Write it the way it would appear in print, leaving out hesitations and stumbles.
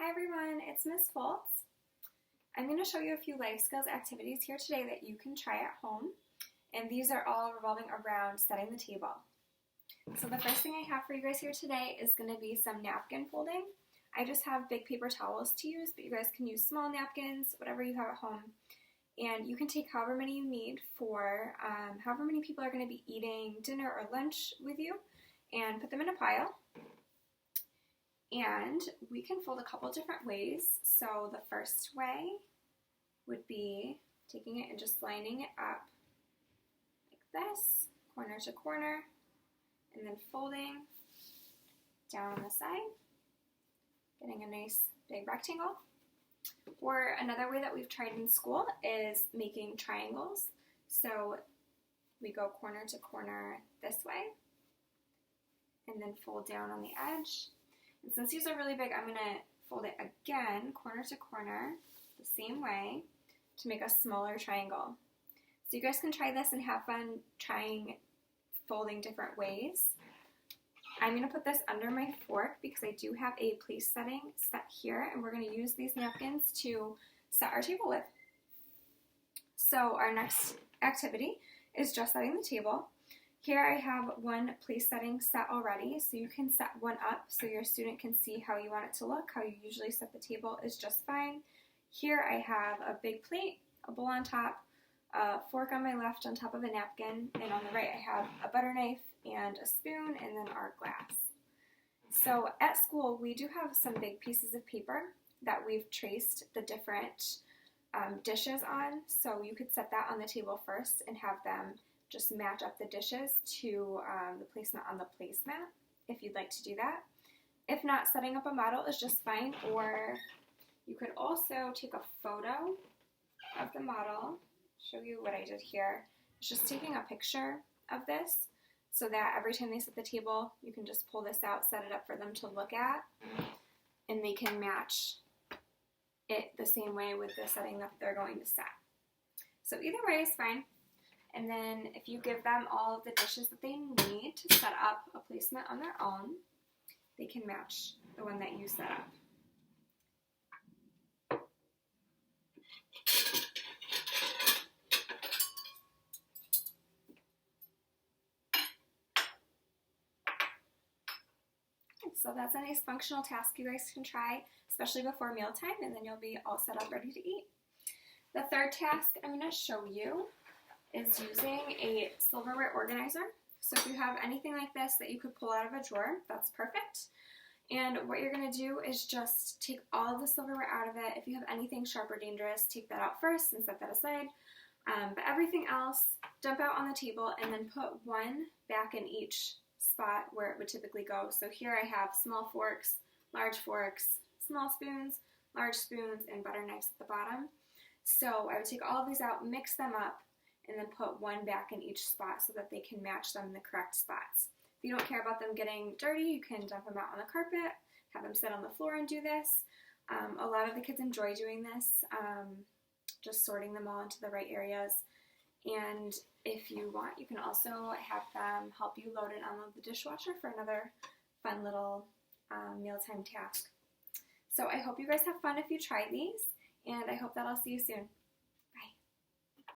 Hi everyone, it's Miss Foltz. I'm going to show you a few life skills activities here today that you can try at home, and these are all revolving around setting the table. So the first thing I have for you guys here today is going to be some napkin folding. I just have big paper towels to use, but you guys can use small napkins, whatever you have at home. And you can take however many you need for however many people are going to be eating dinner or lunch with you, and put them in a pile. And we can fold a couple different ways. So the first way would be taking it and just lining it up like this, corner to corner, and then folding down on the side, getting a nice big rectangle. Or another way that we've tried in school is making triangles. So we go corner to corner this way, and then fold down on the edge. And since these are really big, I'm going to fold it again, corner to corner, the same way, to make a smaller triangle. So you guys can try this and have fun trying folding different ways. I'm going to put this under my fork because I do have a place setting set here, and we're going to use these napkins to set our table with. So our next activity is just setting the table. Here I have one place setting set already, so you can set one up so your student can see how you want it to look. How you usually set the table is just fine. Here I have a big plate, a bowl on top, a fork on my left on top of a napkin, and on the right I have a butter knife and a spoon and then our glass. So at school we do have some big pieces of paper that we've traced the different dishes on, so you could set that on the table first and have them just match up the dishes to the placement on the placemat if you'd like to do that. If not, setting up a model is just fine, or you could also take a photo of the model. Show you what I did here. It's just taking a picture of this so that every time they set the table, you can just pull this out, set it up for them to look at, and they can match it the same way with the setting that they're going to set. So either way is fine. And then if you give them all of the dishes that they need to set up a placement on their own, they can match the one that you set up. So that's a nice functional task you guys can try, especially before mealtime, and then you'll be all set up ready to eat. The third task I'm going to show you is using a silverware organizer. So if you have anything like this that you could pull out of a drawer, that's perfect. And what you're going to do is just take all of the silverware out of it. If you have anything sharp or dangerous, take that out first and set that aside. But everything else, dump out on the table and then put one back in each spot where it would typically go. So here I have small forks, small spoons, large spoons, and butter knives at the bottom. So I would take all of these out, mix them up, and then put one back in each spot so that they can match them in the correct spots. If you don't care about them getting dirty, you can dump them out on the carpet, have them sit on the floor and do this. A lot of the kids enjoy doing this, just sorting them all into the right areas. And if you want, you can also have them help you load and unload the dishwasher for another fun little mealtime task. So I hope you guys have fun if you try these, and I hope that I'll see you soon.